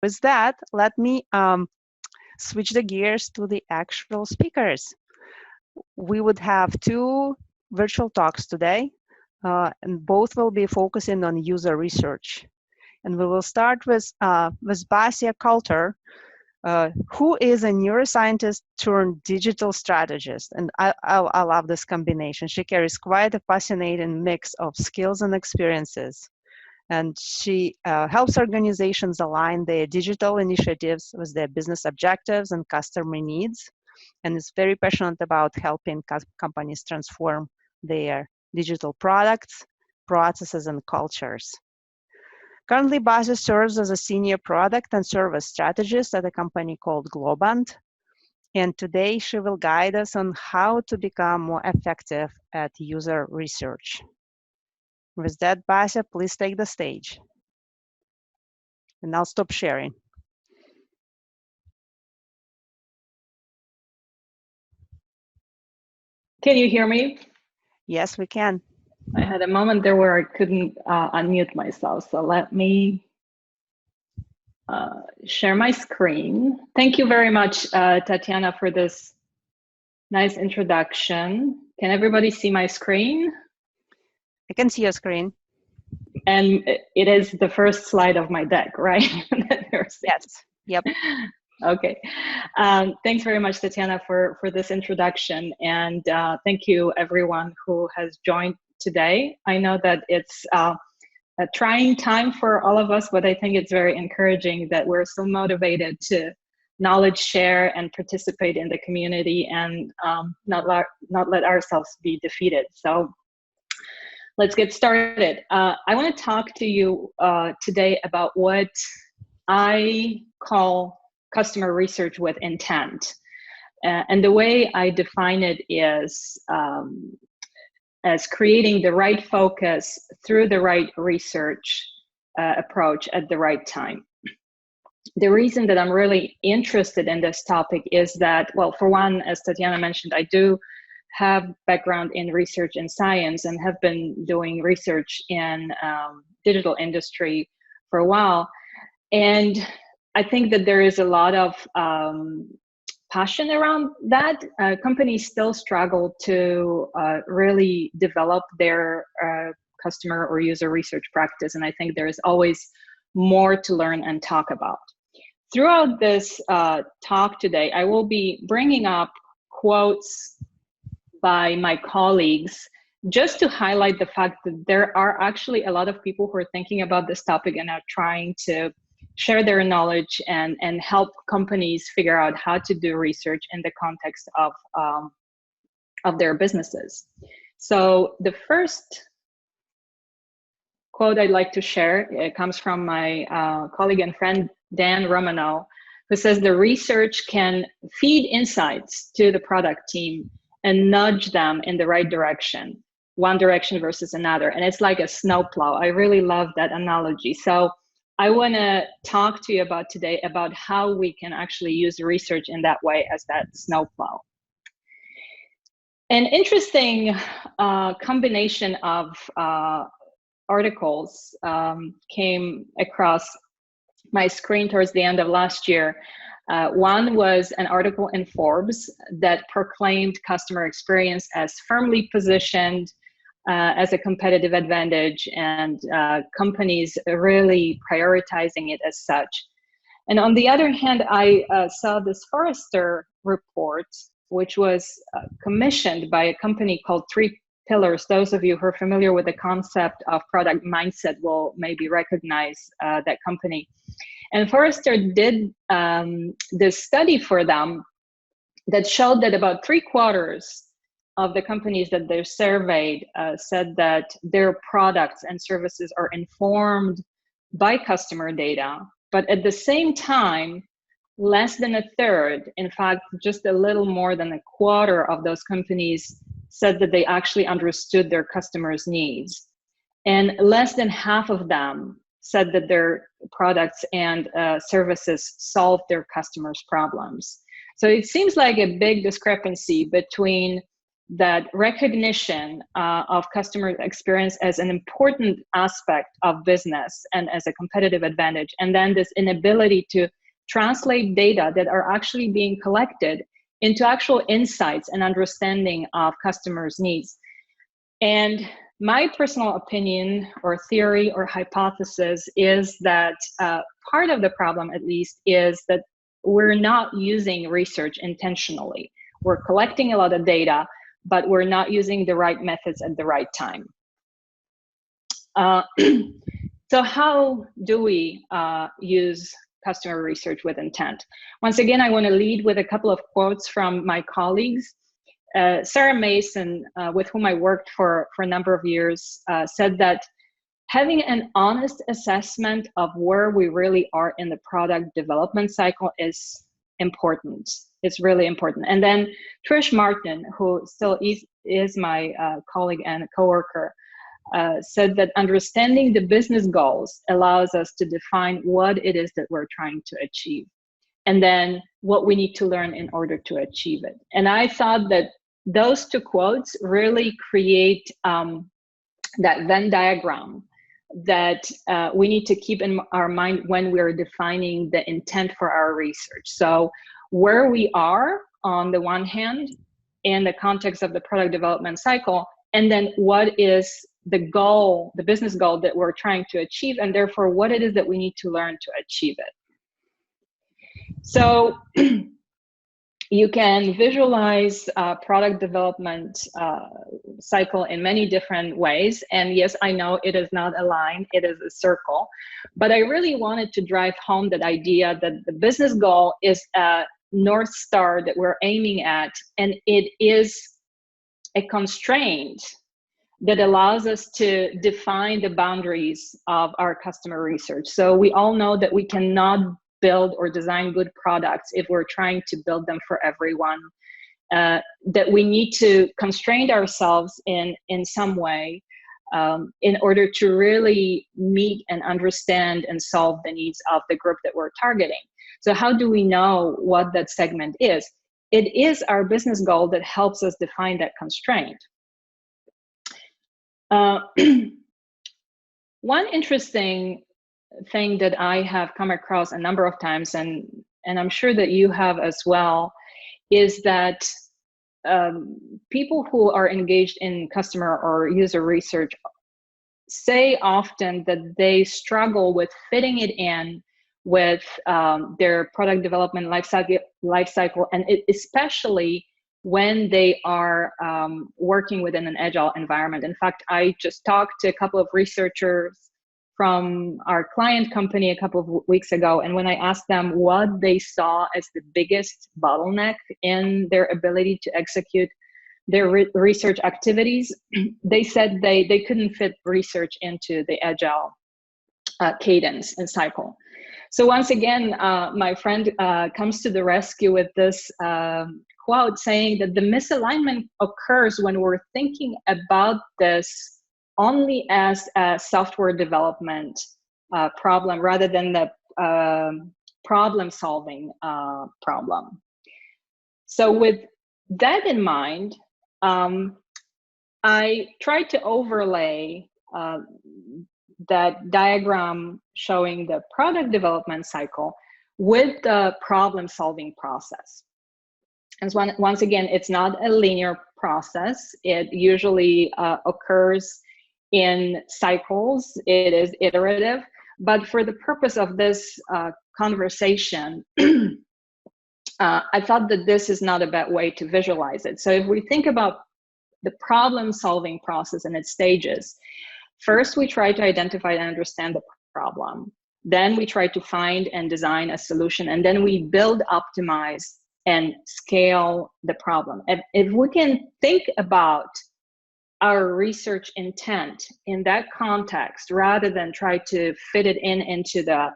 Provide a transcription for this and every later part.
with that, let me switch the gears to the actual speakers. We would have two virtual talks today, and both will be focusing on user research. And we will start with Basia Coulter, who is a neuroscientist turned digital strategist. And I love this combination. She carries quite a fascinating mix of skills and experiences. And she helps organizations align their digital initiatives with their business objectives and customer needs, and is very passionate about helping companies transform their digital products, processes, and cultures. Currently, Basia serves as a senior product and service strategist at a company called Globant, and today she will guide us on how to become more effective at user research. With that, Basia, please take the stage. And I'll stop sharing. Can you hear me? Yes, we can. I had a moment there where I couldn't unmute myself, so let me share my screen. Thank you very much, Tatiana, for this nice introduction. Can everybody see my screen? I can see your screen. And it is the first slide of my deck, right? Yes, yep. Okay. Thanks very much, Tatiana, for this introduction. And thank you, everyone who has joined today. I know that it's a trying time for all of us, but I think it's very encouraging that we're so motivated to knowledge share and participate in the community and not let ourselves be defeated. So let's get started. I want to talk to you today about what I call customer research with intent. And the way I define it is as creating the right focus through the right research approach at the right time. The reason that I'm really interested in this topic is that, well, for one, as Tatiana mentioned, I do have background in research and science and have been doing research in digital industry for a while. And I think that there is a lot of passion around that. Companies still struggle to really develop their customer or user research practice. And I think there is always more to learn and talk about. Throughout this talk today, I will be bringing up quotes by my colleagues just to highlight the fact that there are actually a lot of people who are thinking about this topic and are trying to share their knowledge and help companies figure out how to do research in the context of their businesses. So the first quote I'd like to share, it comes from my colleague and friend, Dan Romano, who says the research can feed insights to the product team and nudge them in the right direction, one direction versus another. And it's like a snowplow. I really love that analogy. So I want to talk to you about today about how we can actually use research in that way as that snowplow. An interesting combination of articles came across my screen towards the end of last year. One was an article in Forbes that proclaimed customer experience as firmly positioned as a competitive advantage, and companies really prioritizing it as such. And on the other hand, I saw this Forrester report, which was commissioned by a company called 3 Pillars. Those of you who are familiar with the concept of product mindset will maybe recognize that company. And Forrester did this study for them that showed that about 3/4 of the companies that they surveyed said that their products and services are informed by customer data, but at the same time, less than 1/3, in fact, just a little more than 1/4 of those companies said that they actually understood their customers' needs. And less than half of them said that their products and services solved their customers' problems. So it seems like a big discrepancy between that recognition of customer experience as an important aspect of business and as a competitive advantage, and then this inability to translate data that are actually being collected into actual insights and understanding of customers' needs. And my personal opinion or theory or hypothesis is that part of the problem, at least, is that we're not using research intentionally. We're collecting a lot of data, but we're not using the right methods at the right time. So how do we use customer research with intent? Once again, I want to lead with a couple of quotes from my colleagues. Sarah Mason, with whom I worked for a number of years, said that having an honest assessment of where we really are in the product development cycle is important. It's really important. And then Trish Martin, who still is my colleague and coworker, said that understanding the business goals allows us to define what it is that we're trying to achieve, and then what we need to learn in order to achieve it. And I thought that those two quotes really create that Venn diagram that we need to keep in our mind when we're defining the intent for our research. So where we are on the one hand in the context of the product development cycle, and then what is the goal, the business goal that we're trying to achieve, and therefore what it is that we need to learn to achieve it. So you can visualize product development cycle in many different ways. And yes, I know it is not a line, it is a circle. But I really wanted to drive home that idea that the business goal is a North Star that we're aiming at, and it is a constraint that allows us to define the boundaries of our customer research. So we all know that we cannot build or design good products if we're trying to build them for everyone, that we need to constrain ourselves in some way in order to really meet and understand and solve the needs of the group that we're targeting. So how do we know what that segment is? It is our business goal that helps us define that constraint. One interesting thing that I have come across a number of times, and I'm sure that you have as well, is that people who are engaged in customer or user research say often that they struggle with fitting it in with their product development life cycle, and especially when they are working within an agile environment. In fact, I just talked to a couple of researchers from our client company a couple of weeks ago, and when I asked them what they saw as the biggest bottleneck in their ability to execute their research activities, they said they couldn't fit research into the agile cadence and cycle. So once again, my friend comes to the rescue with this quote saying that the misalignment occurs when we're thinking about this only as a software development problem rather than the problem-solving problem. So with that in mind, I tried to overlay that diagram showing the product development cycle with the problem-solving process. And once again, it's not a linear process. It usually occurs in cycles. It is iterative. But for the purpose of this conversation, I thought that this is not a bad way to visualize it. So if we think about the problem-solving process and its stages, first we try to identify and understand the problem. Then we try to find and design a solution, and then we build, optimize, and scale the problem. If we can think about our research intent in that context, rather than try to fit it into the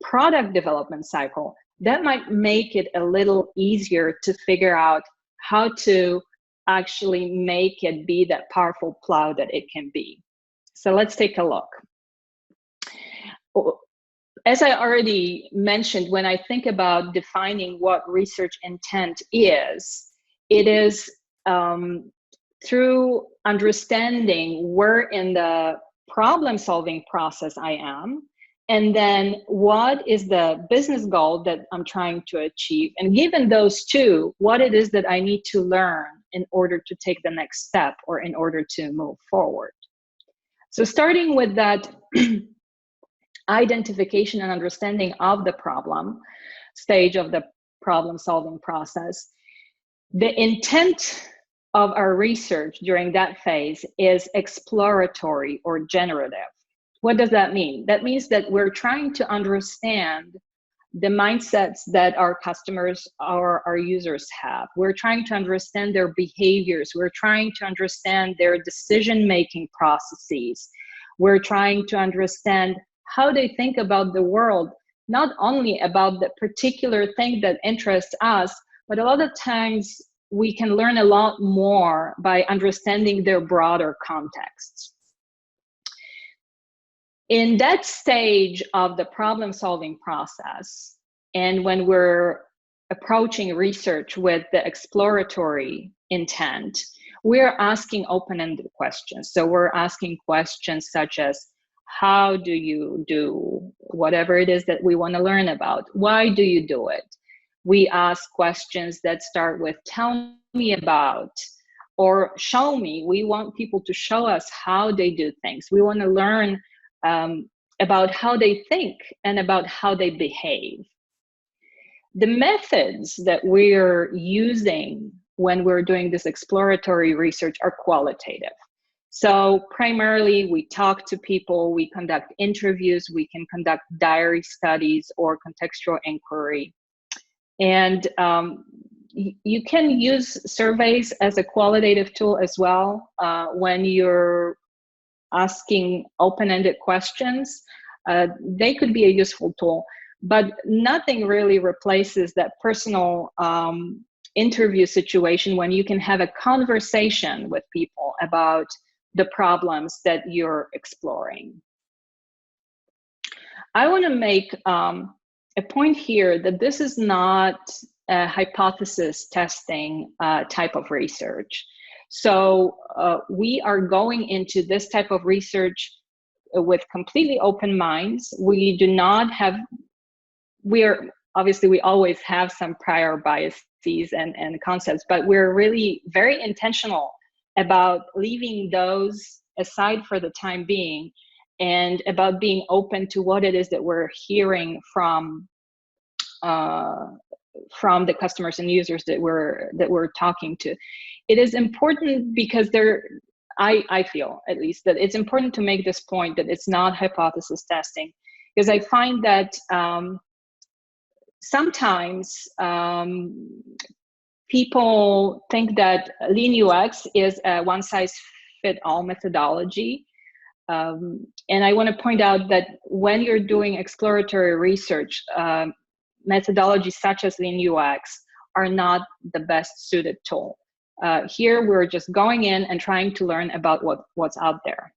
product development cycle, that might make it a little easier to figure out how to actually make it be that powerful plow that it can be. So let's take a look. As I already mentioned, when I think about defining what research intent is, it is through understanding where in the problem solving process I am, and then what is the business goal that I'm trying to achieve, and given those two, what it is that I need to learn in order to take the next step or in order to move forward. So starting with that identification and understanding of the problem stage of the problem solving process, the intent of our research during that phase is exploratory or generative. What does that mean? That means that we're trying to understand the mindsets that our customers or our users have. We're trying to understand their behaviors. We're trying to understand their decision-making processes. We're trying to understand how they think about the world, not only about the particular thing that interests us, but a lot of times we can learn a lot more by understanding their broader contexts. In that stage of the problem-solving process, and when we're approaching research with the exploratory intent, we're asking open-ended questions. So we're asking questions such as, how do you do whatever it is that we want to learn about? Why do you do it? We ask questions that start with, tell me about, or show me. We want people to show us how they do things. We want to learn about how they think and about how they behave. The methods that we're using when we're doing this exploratory research are qualitative. So primarily we talk to people, we conduct interviews, we can conduct diary studies or contextual inquiry. And you can use surveys as a qualitative tool as well when you're asking open-ended questions. They could be a useful tool, but nothing really replaces that personal interview situation when you can have a conversation with people about the problems that you're exploring. I want to make a point here that this is not a hypothesis testing type of research. So we are going into this type of research with completely open minds. We do not have, obviously we always have some prior biases and concepts, but we're really very intentional about leaving those aside for the time being, and about being open to what it is that we're hearing from the customers and users that we're talking to. It is important because I feel at least that it's important to make this point that it's not hypothesis testing, because I find that sometimes people think that Lean UX is a one-size-fits-all methodology. And I want to point out that when you're doing exploratory research, methodologies such as Lean UX are not the best suited tool. Here, we're just going in and trying to learn about what's out there.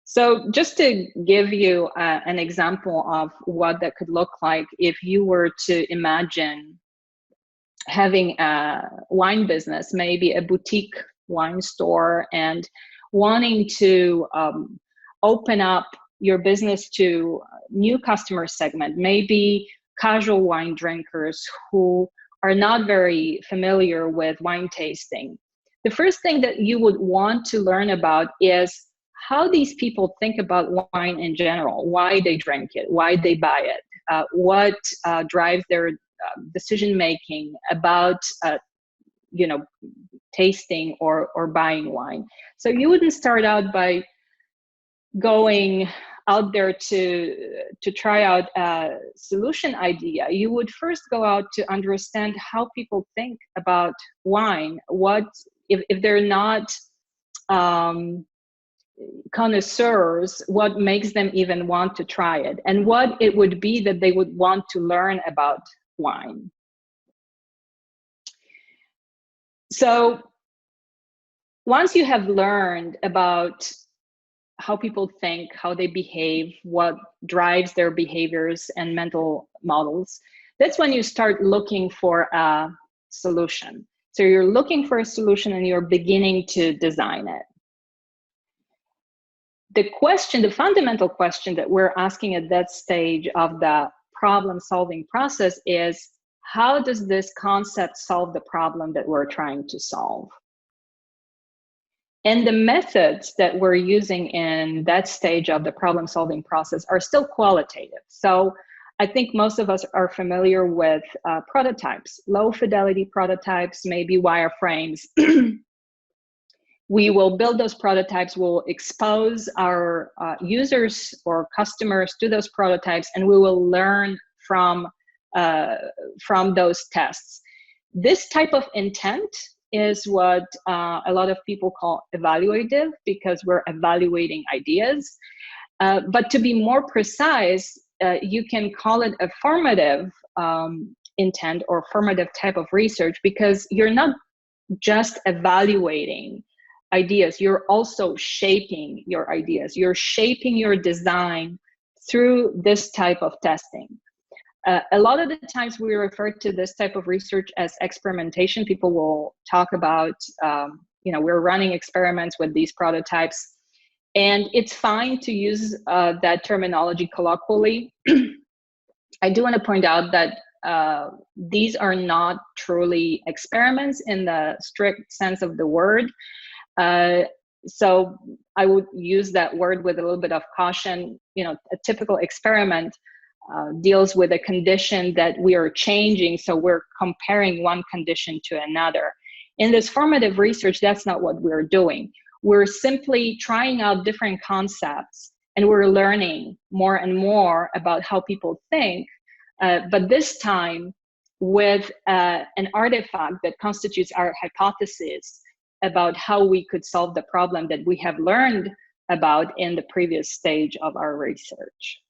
So just to give you an example of what that could look like, if you were to imagine having a wine business, maybe a boutique wine store, and wanting to open up your business to new customer segment, maybe casual wine drinkers who are not very familiar with wine tasting. The first thing that you would want to learn about is how these people think about wine in general, why they drink it, why they buy it, what drives their decision-making about tasting or buying wine. So you wouldn't start out by going out there to try out a solution idea. You would first go out to understand how people think about wine. What if they're not connoisseurs, what makes them even want to try it, and what it would be that they would want to learn about wine. So once you have learned about how people think, how they behave, what drives their behaviors and mental models, that's when you start looking for a solution. So you're looking for a solution and you're beginning to design it. The fundamental question that we're asking at that stage of the problem-solving process is, how does this concept solve the problem that we're trying to solve? And the methods that we're using in that stage of the problem-solving process are still qualitative. So I think most of us are familiar with prototypes, low-fidelity prototypes, maybe wireframes. We will build those prototypes, we'll expose our users or customers to those prototypes, and we will learn from those tests. This type of intent is what a lot of people call evaluative, because we're evaluating ideas. But to be more precise, you can call it a formative intent or formative type of research, because you're not just evaluating ideas, you're also shaping your ideas. You're shaping your design through this type of testing. A lot of the times we refer to this type of research as experimentation. People will talk about, we're running experiments with these prototypes, and it's fine to use that terminology colloquially. I do want to point out that these are not truly experiments in the strict sense of the word. So I would use that word with a little bit of caution. A typical experiment deals with a condition that we are changing, so we're comparing one condition to another. In this formative research, that's not what we're doing. We're simply trying out different concepts, and we're learning more and more about how people think, but this time with an artifact that constitutes our hypothesis about how we could solve the problem that we have learned about in the previous stage of our research.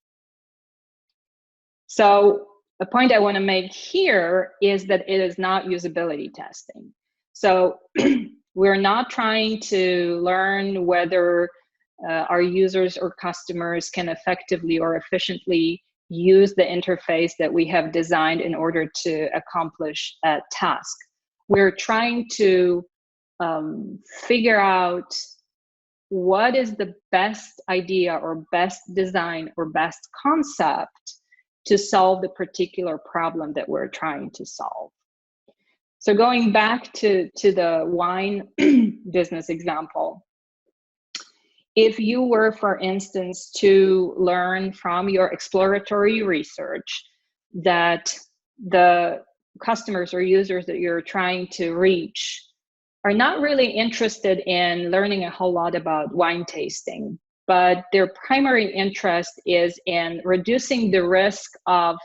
So a point I want to make here is that it is not usability testing. So we're not trying to learn whether our users or customers can effectively or efficiently use the interface that we have designed in order to accomplish a task. We're trying to figure out what is the best idea or best design or best concept to solve the particular problem that we're trying to solve. So going back to the wine business example, if you were, for instance, to learn from your exploratory research that the customers or users that you're trying to reach are not really interested in learning a whole lot about wine tasting, but their primary interest is in reducing the risk of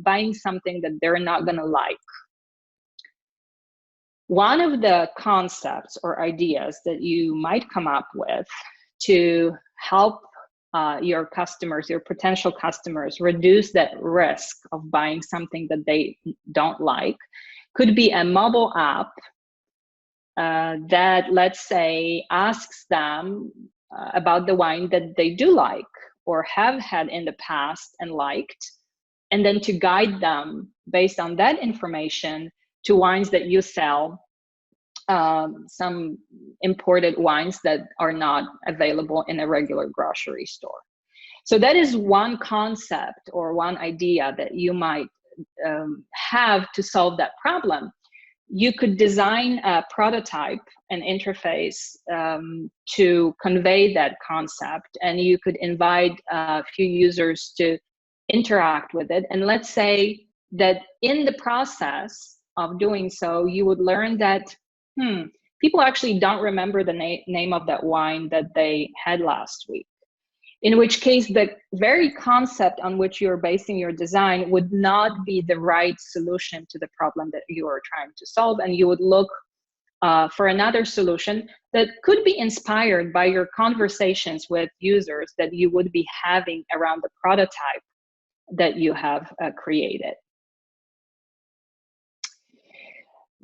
buying something that they're not going to like. One of the concepts or ideas that you might come up with to help your customers, your potential customers, reduce that risk of buying something that they don't like could be a mobile app that, let's say, asks them about the wine that they do like or have had in the past and liked, and then to guide them based on that information to wines that you sell, some imported wines that are not available in a regular grocery store. So that is one concept or one idea that you might have to solve that problem. You could design a prototype, an interface to convey that concept, and you could invite a few users to interact with it. And let's say that in the process of doing so, you would learn that people actually don't remember the name of that wine that they had last week. In which case, the very concept on which you're basing your design would not be the right solution to the problem that you are trying to solve, and you would look for another solution that could be inspired by your conversations with users that you would be having around the prototype that you have created.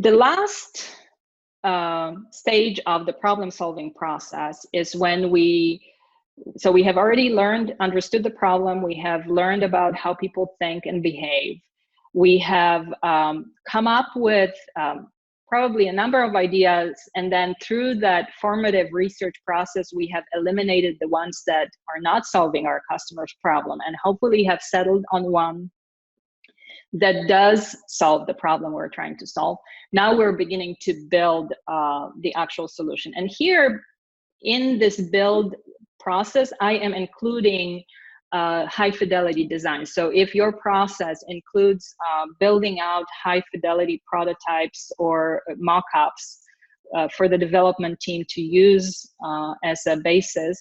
The last stage of the problem-solving process is when we have already understood the problem. We have learned about how people think and behave. We have come up with probably a number of ideas, and then through that formative research process, we have eliminated the ones that are not solving our customer's problem, and hopefully have settled on one that does solve the problem we're trying to solve. Now we're beginning to build the actual solution. And here in this build process, I am including high fidelity design. So if your process includes building out high fidelity prototypes or mock-ups for the development team to use as a basis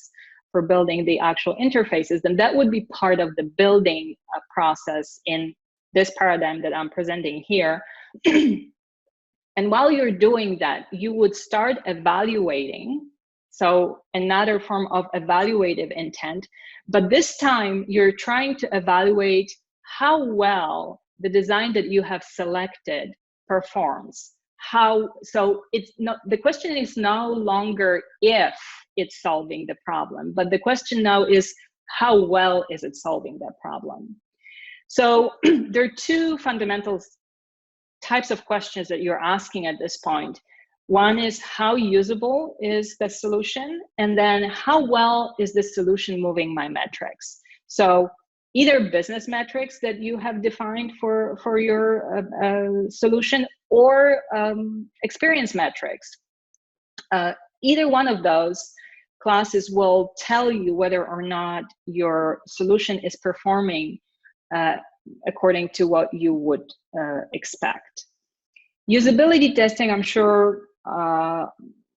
for building the actual interfaces, then that would be part of the building process in this paradigm that I'm presenting here. And while you're doing that, you would start evaluating. So another form of evaluative intent, but this time you're trying to evaluate how well the design that you have selected performs. So it's not, the question is no longer if it's solving the problem, but the question now is how well is it solving that problem? So there are two fundamental types of questions that you're asking at this point. One is how usable is the solution? And then how well is the solution moving my metrics? So either business metrics that you have defined for your solution, or experience metrics. Either one of those classes will tell you whether or not your solution is performing according to what you would expect. Usability testing, I'm sure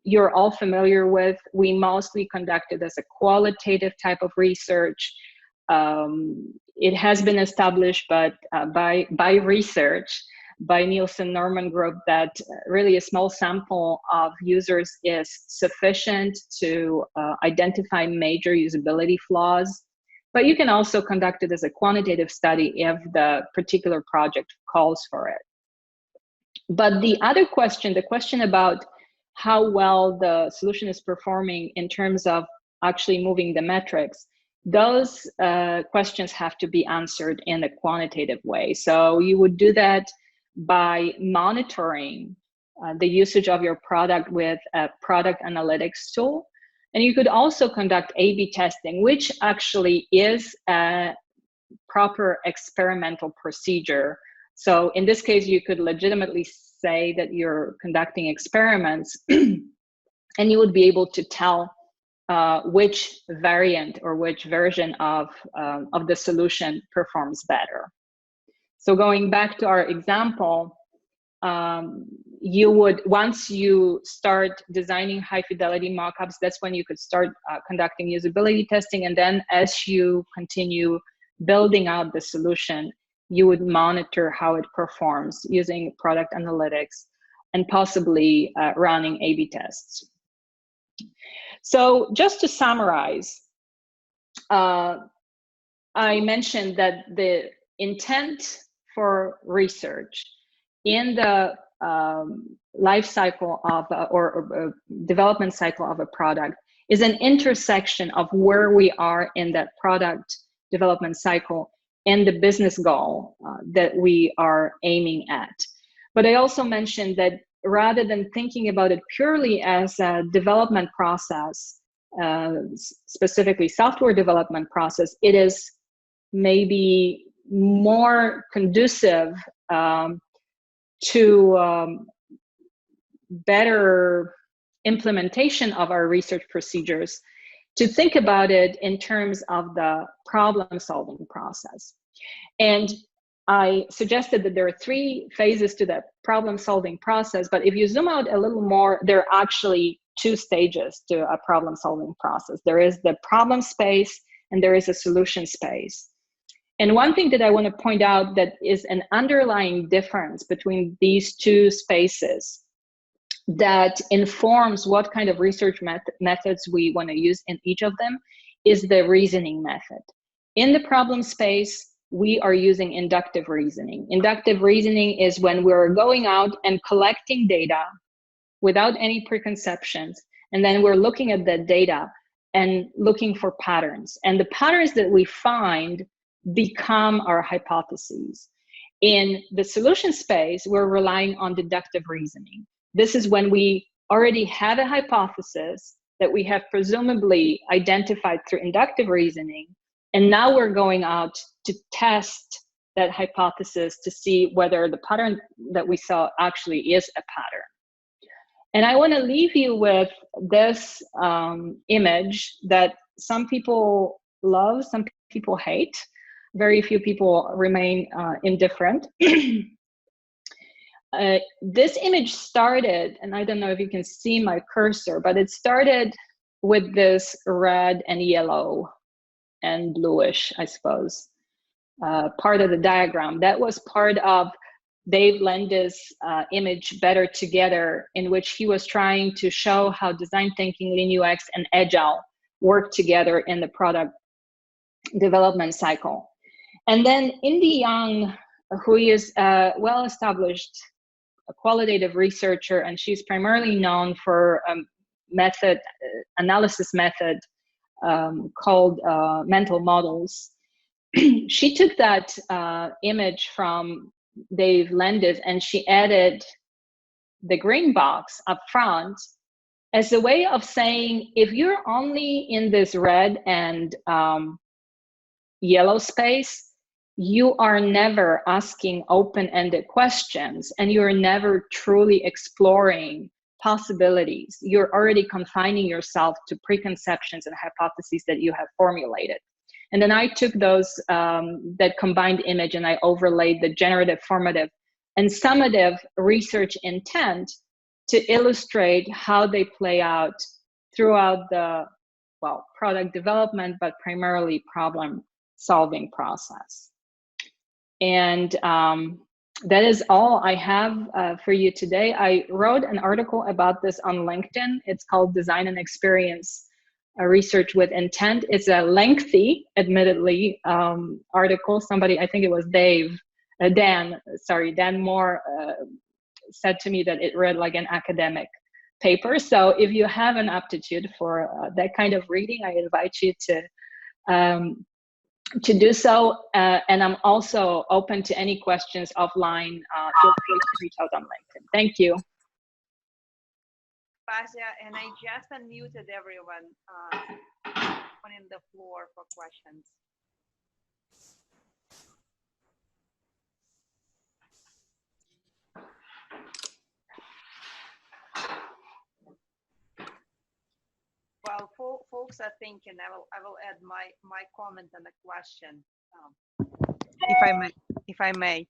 you're all familiar with. We mostly conduct it as a qualitative type of research. It has been established by research, by Nielsen Norman Group, that really a small sample of users is sufficient to identify major usability flaws. But you can also conduct it as a quantitative study if the particular project calls for it. But the other question, the question about how well the solution is performing in terms of actually moving the metrics, those questions have to be answered in a quantitative way. So you would do that by monitoring the usage of your product with a product analytics tool. And you could also conduct A/B testing, which actually is a proper experimental procedure. So in this case, you could legitimately say that you're conducting experiments and you would be able to tell which variant or which version of the solution performs better. So going back to our example, you would, once you start designing high fidelity mockups, that's when you could start conducting usability testing. And then as you continue building out the solution, you would monitor how it performs using product analytics and possibly running A/B tests. So just to summarize, I mentioned that the intent for research in the life cycle of or development cycle of a product is an intersection of where we are in that product development cycle and the business goal that we are aiming at. But I also mentioned that rather than thinking about it purely as a development process, specifically software development process, it is maybe more conducive to better implementation of our research procedures, to think about it in terms of the problem-solving process. And I suggested that there are 3 phases to that problem-solving process, but if you zoom out a little more, there are actually 2 stages to a problem-solving process. There is the problem space and there is a solution space. And one thing that I want to point out that is an underlying difference between these 2 spaces that informs what kind of research methods we want to use in each of them is the reasoning method. In the problem space, we are using inductive reasoning. Inductive reasoning is when we're going out and collecting data without any preconceptions, and then we're looking at that data and looking for patterns. And the patterns that we find become our hypotheses. In the solution space, we're relying on deductive reasoning. this is when we already have a hypothesis that we have presumably identified through inductive reasoning, and now we're going out to test that hypothesis to see whether the pattern that we saw actually is a pattern. And I want to leave you with this image that some people love, some people hate. Very few people remain indifferent. This image started, and I don't know if you can see my cursor, but it started with this red and yellow and bluish, I suppose, part of the diagram. That was part of Dave Lende's image, Better Together, in which he was trying to show how design thinking, Lean UX, and Agile work together in the product development cycle. And then Indy Young, who is a well-established qualitative researcher, and she's primarily known for a analysis method called mental models. She took that image from Dave Lende's and she added the green box up front as a way of saying, if you're only in this red and yellow space, you are never asking open-ended questions and you're never truly exploring possibilities. You're already confining yourself to preconceptions and hypotheses that you have formulated. And then I took those, that combined image, and I overlaid the generative, formative, and summative research intent to illustrate how they play out throughout the, well, product development, but primarily problem solving process. And that is all I have for you today. I wrote an article about this on LinkedIn. It's called Design and Experience Research with Intent. It's a lengthy, admittedly, article. Somebody, I think it was Dan Moore, said to me that it read like an academic paper. So if you have an aptitude for that kind of reading, I invite you to do so. And I'm also open to any questions offline. Feel free to reach out on LinkedIn. Thank you. Basia, and I just unmuted everyone on the floor for questions. While folks are thinking, I will add my comment and a question, if I may.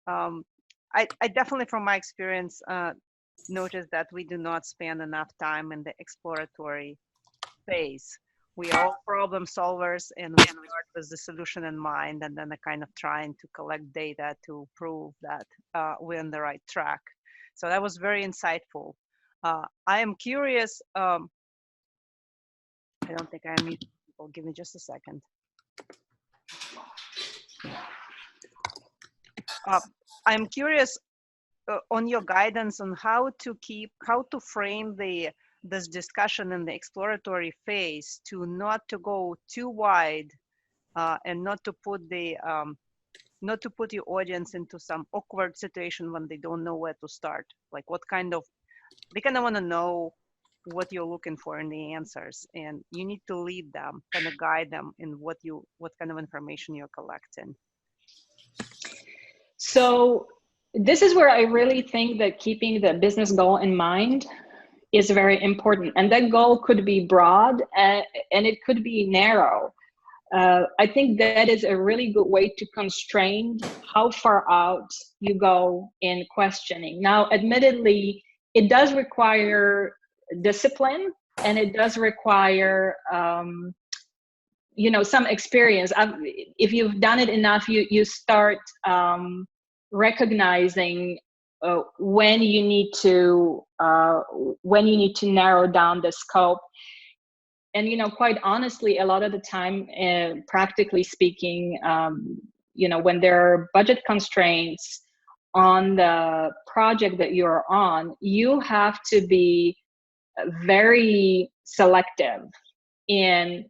I definitely, from my experience, notice that we do not spend enough time in the exploratory phase. We are all problem solvers, and we start with the solution in mind, and then kind of trying to collect data to prove that we're on the right track. So that was very insightful. I am curious. I don't think I am muted people. Give me just a second. I'm curious on your guidance on how to frame this discussion in the exploratory phase, to not to go too wide and not to put your audience into some awkward situation when they don't know where to start. Like they kind of want to know what you're looking for in the answers, and you need to lead them, kind of guide them in what kind of information you're collecting. So this is where I really think that keeping the business goal in mind is very important. And that goal could be broad and it could be narrow. I think that is a really good way to constrain how far out you go in questioning. Now, admittedly, it does require discipline, and it does require some experience. If you've done it enough, you start recognizing when you need to narrow down the scope. And quite honestly, a lot of the time, practically speaking, when there are budget constraints on the project that you're on, you have to be very selective in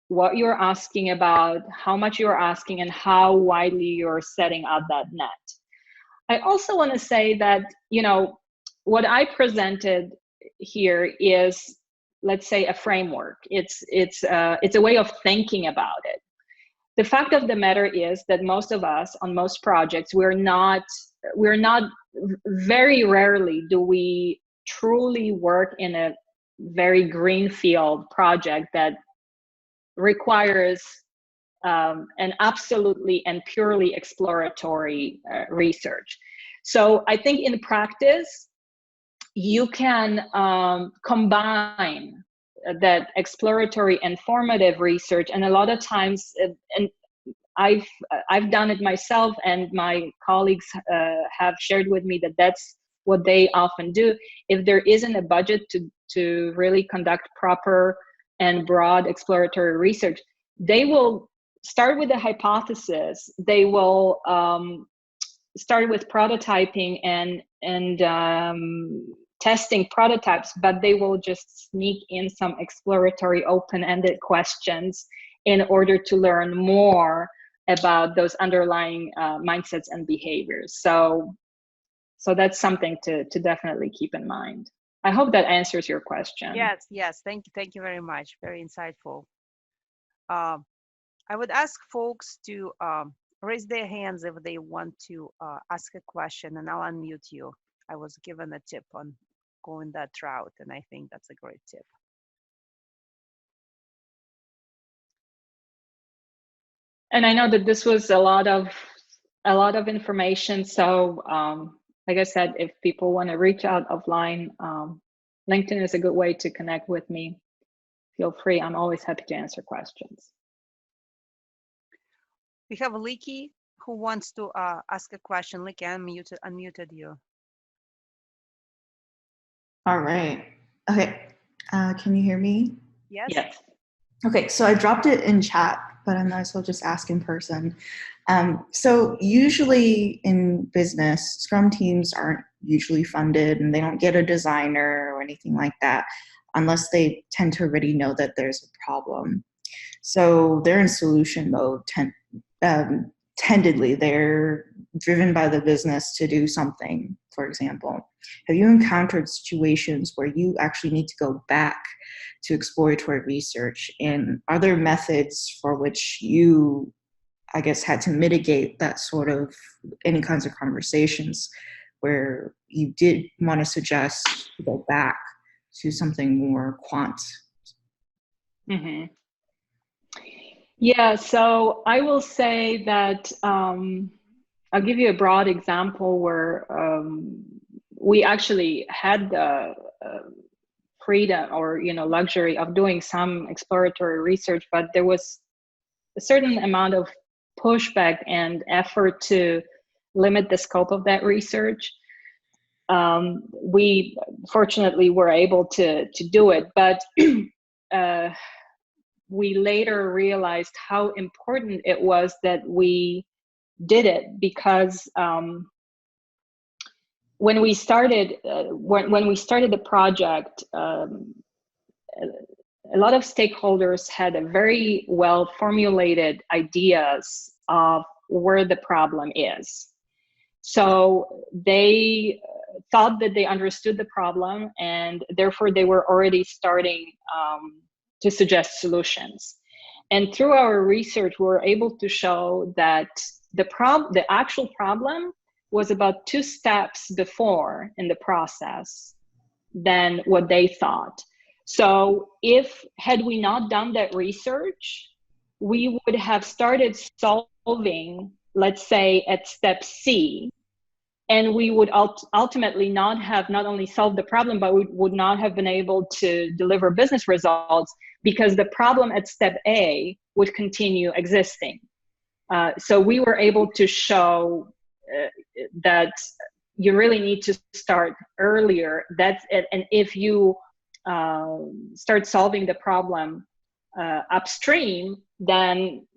what you're asking about, how much you're asking, and how widely you're setting out that net. I also want to say that, what I presented here is, let's say, a framework. It's a way of thinking about it. The fact of the matter is that most of us on most projects, we're not very rarely do we truly work in a very greenfield project that requires an absolutely and purely exploratory research. So I think in practice, you can combine that exploratory and formative research, and a lot of times, and I've done it myself, and my colleagues have shared with me that that's what they often do. If there isn't a budget to really conduct proper and broad exploratory research, they will start with the hypothesis. They will start with prototyping and testing prototypes, but they will just sneak in some exploratory open-ended questions in order to learn more about those underlying mindsets and behaviors. So that's something to definitely keep in mind. I hope that answers your question. Yes. Thank you very much. Very insightful. I would ask folks to raise their hands if they want to ask a question, and I'll unmute you. I was given a tip on going that route, and I think that's a great tip. And I know that this was a lot of information. So like I said, if people want to reach out offline, LinkedIn is a good way to connect with me. Feel free. I'm always happy to answer questions. We have Leaky who wants to ask a question. Leaky, I unmuted you. All right. Okay. Can you hear me? Yes. Yes. Okay, so I dropped it in chat, but I might as well just ask in person. So usually in business, Scrum teams aren't usually funded, and they don't get a designer or anything like that unless they tend to already know that there's a problem. So they're in solution mode. Tendedly, they're driven by the business to do something, for example. Have you encountered situations where you actually need to go back to exploratory research? And are there methods for which you, I guess, had to mitigate that sort of any kinds of conversations where you did want to suggest to go back to something more quant? Mm-hmm. Yeah, so I will say that I'll give you a broad example where we actually had the freedom or luxury of doing some exploratory research, but there was a certain amount of pushback and effort to limit the scope of that research. We fortunately were able to do it, but we later realized how important it was that we did it, because when we started the project, a lot of stakeholders had a very well formulated ideas of where the problem is. So they thought that they understood the problem, and therefore they were already starting to suggest solutions. And through our research, we were able to show that the actual problem was about 2 steps before in the process than what they thought. So had we not done that research, we would have started solving, let's say, at step C, and we would ultimately not only solved the problem, but we would not have been able to deliver business results, because the problem at step A would continue existing. So we were able to show that you really need to start earlier. That's it. And if you start solving the problem upstream, then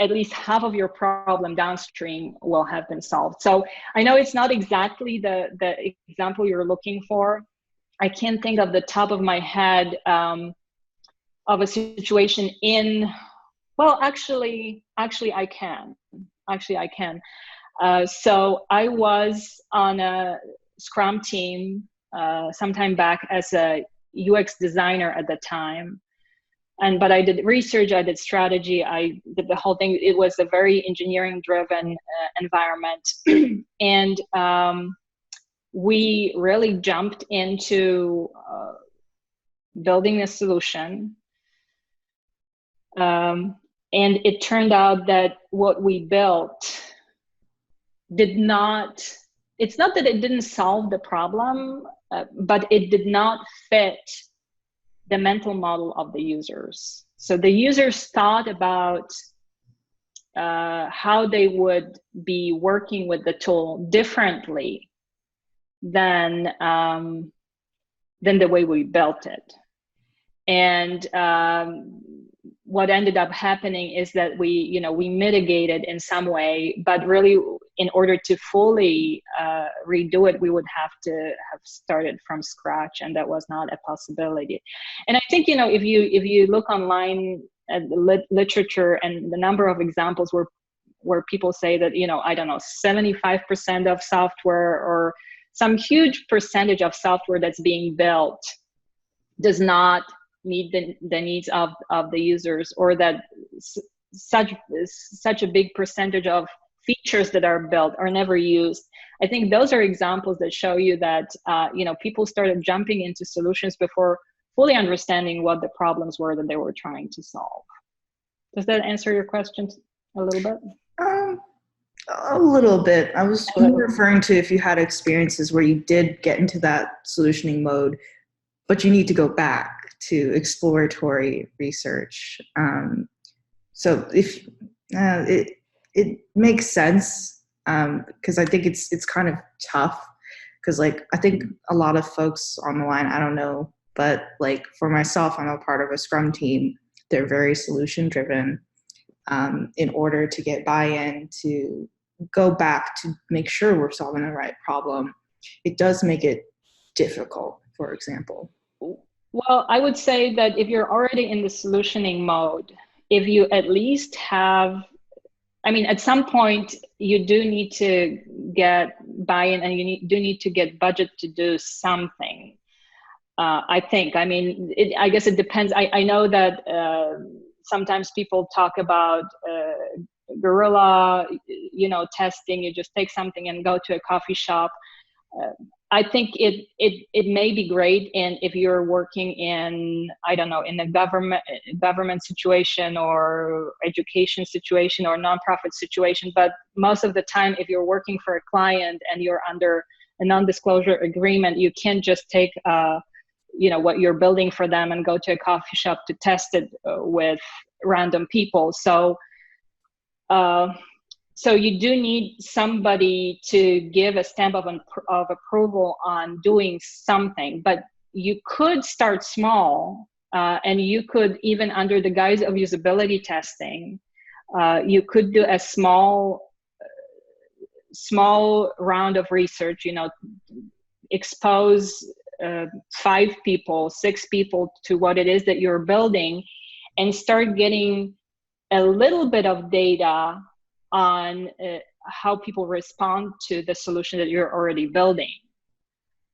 at least half of your problem downstream will have been solved. So I know it's not exactly the example you're looking for. I can't think of the top of my head of a situation well, actually I can. So I was on a Scrum team some time back as a UX designer at the time. But I did research, I did strategy, I did the whole thing. It was a very engineering driven environment. And we really jumped into building a solution. And it turned out that what we built did not, it's not that it didn't solve the problem, but it did not fit the mental model of the users. So the users thought about how they would be working with the tool differently than the way we built it. And what ended up happening is that we mitigated in some way, but really in order to fully redo it, we would have to have started from scratch, and that was not a possibility. And I think, if you look online at the literature and the number of examples where people say that, I don't know, 75% of software or some huge percentage of software that's being built does not meet the needs of the users, or that such a big percentage of features that are built are never used. I think those are examples that show you that people started jumping into solutions before fully understanding what the problems were that they were trying to solve. Does that answer your question a little bit? A little bit. I was referring to if you had experiences where you did get into that solutioning mode, but you need to go back to exploratory research. So if it makes sense, because I think it's kind of tough, because I think a lot of folks on the line, I don't know, but for myself, I'm a part of a Scrum team. They're very solution driven. In order to get buy-in to go back to make sure we're solving the right problem, it does make it difficult, for example. Well, I would say that if you're already in the solutioning mode, if you at least have, at some point you do need to get buy-in, and you do need to get budget to do something. I think, I guess it depends. I know that sometimes people talk about guerrilla, testing. You just take something and go to a coffee shop. I think it may be great, and if you're working in, I don't know, in a government situation or education situation or nonprofit situation, but most of the time, if you're working for a client and you're under a non-disclosure agreement, you can't just take what you're building for them and go to a coffee shop to test it with random people. So you do need somebody to give a stamp of approval on doing something, but you could start small, and you could, even under the guise of usability testing, you could do a small round of research, expose 5 people, 6 people to what it is that you're building, and start getting a little bit of data on how people respond to the solution that you're already building.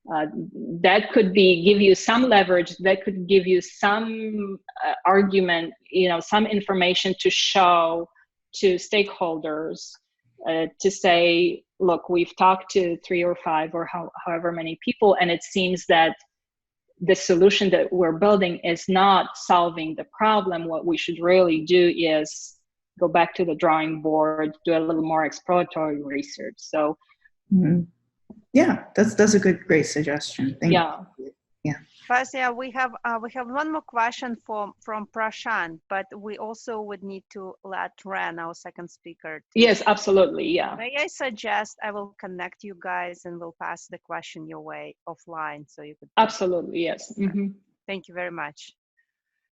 That could give you some leverage, that could give you some argument, some information to show to stakeholders, to say, look, we've talked to 3 or 5 or however many people, and it seems that the solution that we're building is not solving the problem. What we should really do is go back to the drawing board, do a little more exploratory research. So, yeah, that's a great suggestion. Thank you. Yeah. Basia, we have one more question from Prashant, but we also would need to let Ren, our second speaker. Yes, absolutely. Yeah. May I suggest I will connect you guys and we'll pass the question your way offline, so you could. Absolutely. Yes. Mm-hmm. Thank you very much.